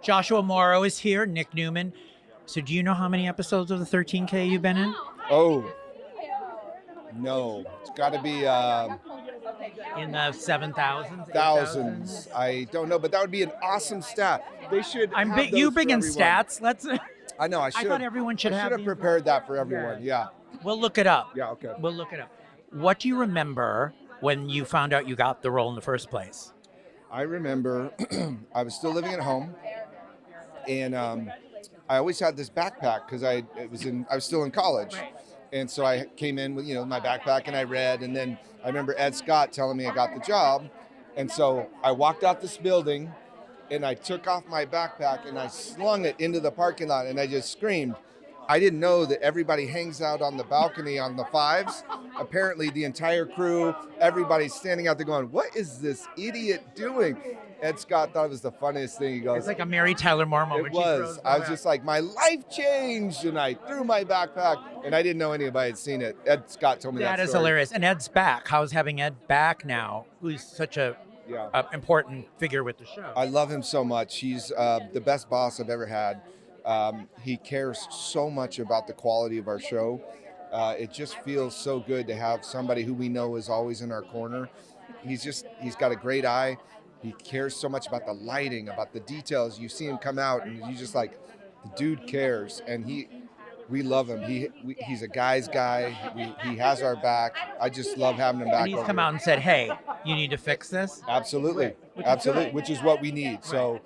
Joshua Morrow is here, Nick Newman. So do you know how many episodes of the 13K you've been in? Oh, no. It's got to be In the 7,000s, thousands. 8,000s? I don't know, but that would be an awesome stat. They should I'm have big, you those big for in everyone. stats. Let's. I know. I I should thought have. everyone should I have should have these. prepared that for everyone. Yeah. We'll look it up. Yeah. Okay. We'll look it up. What do you remember when you found out you got the role in the first place? I remember I was still living at home, and I always had this backpack because I was still in college, and so I came in with my backpack and I read, and then I remember Ed Scott telling me I got the job, and so I walked out this building, and I took off my backpack and I slung it into the parking lot and I just screamed. I didn't know that everybody hangs out on the balcony on the fives. Apparently, the entire crew, everybody's standing out there going, "What is this idiot doing?" Ed Scott thought it was the funniest thing. He goes, It's like a Mary Tyler Moore moment. it was. I was just like, my life changed, and I threw my backpack, and I didn't know anybody had seen it. Ed Scott told me that That is story. hilarious. And Ed's back. How's having Ed back now, who's such a important figure with the show? I love him so much. He's the best boss I've ever had. He cares so much about the quality of our show. It just feels so good to have somebody who we know is always in our corner. He's got a great eye. He cares so much about the lighting, about the details. You see him come out, and you just like, the dude cares, and we love him. He's a guy's guy. He has our back. I just love having him back. And he's come out and said, "Hey, you need to fix this." Absolutely, absolutely, which is what we need. So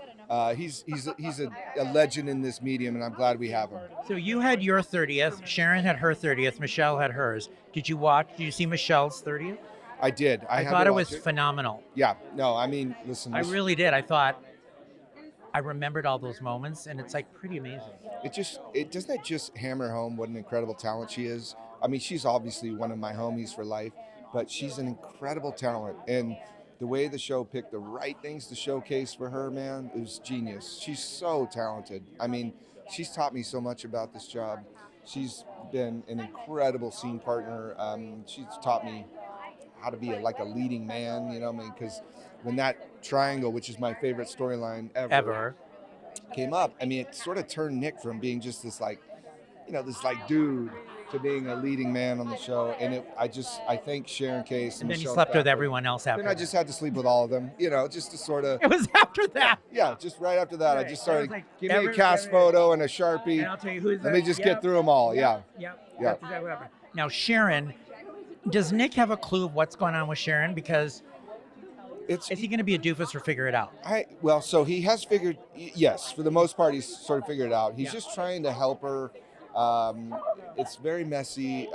he's a legend in this medium, and I'm glad we have him. So you had your 30th. Sharon had her 30th. Michelle had hers. Did you see Michelle's 30th? I did. I thought it was phenomenal. Yeah. No, I mean, listen. I really did. I thought I remembered all those moments, and it's like pretty amazing. It doesn't just hammer home what an incredible talent she is. I mean, she's obviously one of my homies for life, but she's an incredible talent, and the way the show picked the right things to showcase for her, man, it was genius. She's so talented. I mean, she's taught me so much about this job. She's been an incredible scene partner. She's taught me how to be like a leading man, I mean, because when that triangle, which is my favorite storyline ever, came up, I mean, it sort of turned Nick from being just this dude to being a leading man on the show. And I thank Sharon Case. And then he slept with everyone else after. Then I just had to sleep with all of them, just to sort of. It was after that. Yeah, just right after that, I just started, give me a cast photo and a Sharpie. And I'll tell you who's Let me just get through them all. Yeah. That's exactly what happened. Now, Sharon, does Nick have a clue of what's going on with Sharon? Because is he going to be a doofus or figure it out? So he has figured, yes, for the most part, he's sort of figured it out. He's just trying to help her. It's very messy.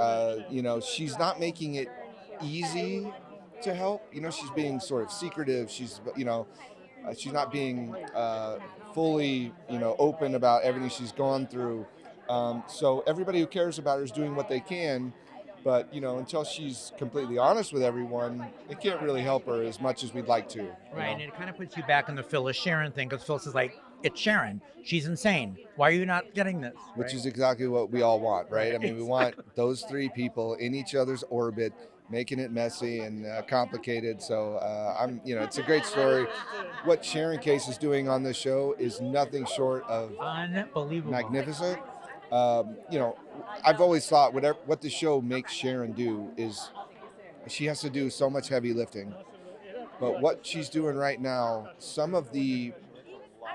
She's not making it easy to help. She's being sort of secretive. She's not being fully, open about everything she's gone through. So everybody who cares about her is doing what they can. But, until she's completely honest with everyone, it can't really help her as much as we'd like to. Right, and it kind of puts you back in the Phyllis Sharon thing, because Phyllis is like, it's Sharon. She's insane. Why are you not getting this? Which is exactly what we all want, right? I mean, we want those three people in each other's orbit, making it messy and complicated. So it's a great story. What Sharon Case is doing on this show is nothing short of unbelievable, magnificent. I've always thought what the show makes Sharon do is she has to do so much heavy lifting. But what she's doing right now, some of the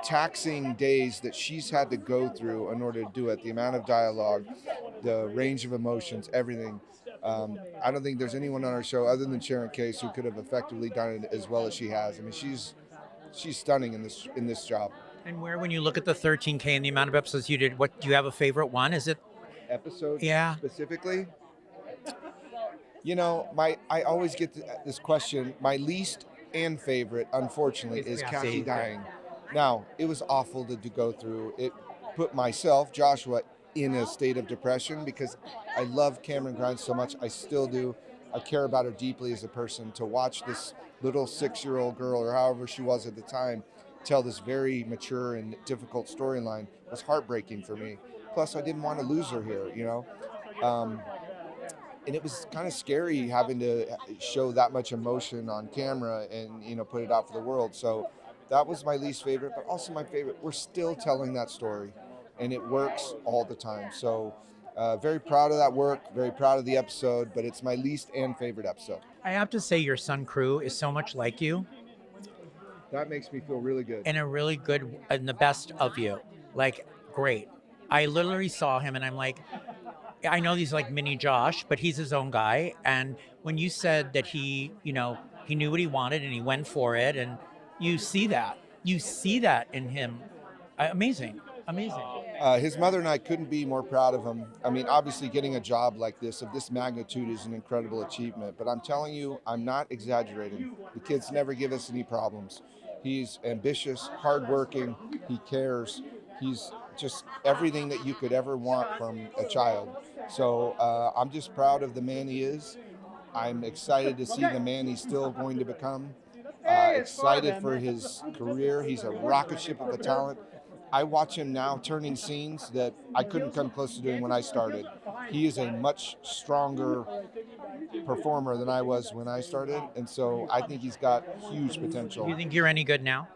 taxing days that she's had to go through in order to do it, the amount of dialogue, the range of emotions, everything. I don't think there's anyone on our show other than Sharon Case who could have effectively done it as well as she has. I mean, she's stunning in this job. And when you look at the 13K and the amount of episodes you did, do you have a favorite one? Is it episode specifically? I always get this question. My least and favorite, unfortunately, is Cassie dying. Now, it was awful to go through. It put myself, Joshua, in a state of depression because I love Cameron Grimes so much. I still do. I care about her deeply as a person. To watch this little 6-year-old girl, or however she was at the time, tell this very mature and difficult storyline was heartbreaking for me. Plus, I didn't want to lose her here, and it was kind of scary having to show that much emotion on camera and put it out for the world. So that was my least favorite, but also my favorite. We're still telling that story, and it works all the time. So very proud of that work, very proud of the episode, but it's my least and favorite episode. I have to say, your son Crew is so much like you, That makes me feel really good. and a really good, and the best of you. Like, great. I literally saw him, and I'm like, I know he's like mini Josh, but he's his own guy. And when you said that he, he knew what he wanted and he went for it, and you see that in him. Amazing, amazing. His mother and I couldn't be more proud of him. I mean, obviously, getting a job like this, of this magnitude, is an incredible achievement. But I'm telling you, I'm not exaggerating. The kids never give us any problems. He's ambitious, hardworking, he cares. He's just everything that you could ever want from a child. So I'm just proud of the man he is. I'm excited to see the man he's still going to become. Excited for his career. He's a rocket ship of a talent. I watch him now turning scenes that I couldn't come close to doing when I started. He is a much stronger performer than I was when I started, and so I think he's got huge potential. Do you think you're any good now?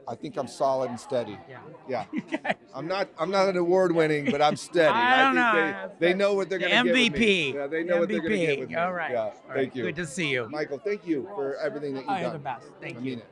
I think I'm solid and steady. Yeah. Yeah. I'm not an award winning, but I'm steady. I don't know. They know what they're going to get with me. MVP. Yeah, they know what they're going to get with me. All right. Yeah. All right. Thank you. Good to see you. Michael, thank you for everything that you've done. You're the best. Thank I you. mean it.